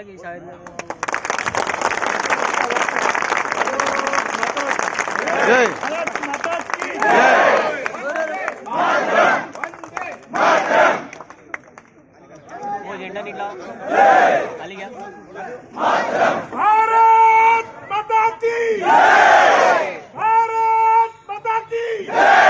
की शाळेत जय वो झेंडा निकला खाली गया। भारत माता की जय! भारत माता की जय!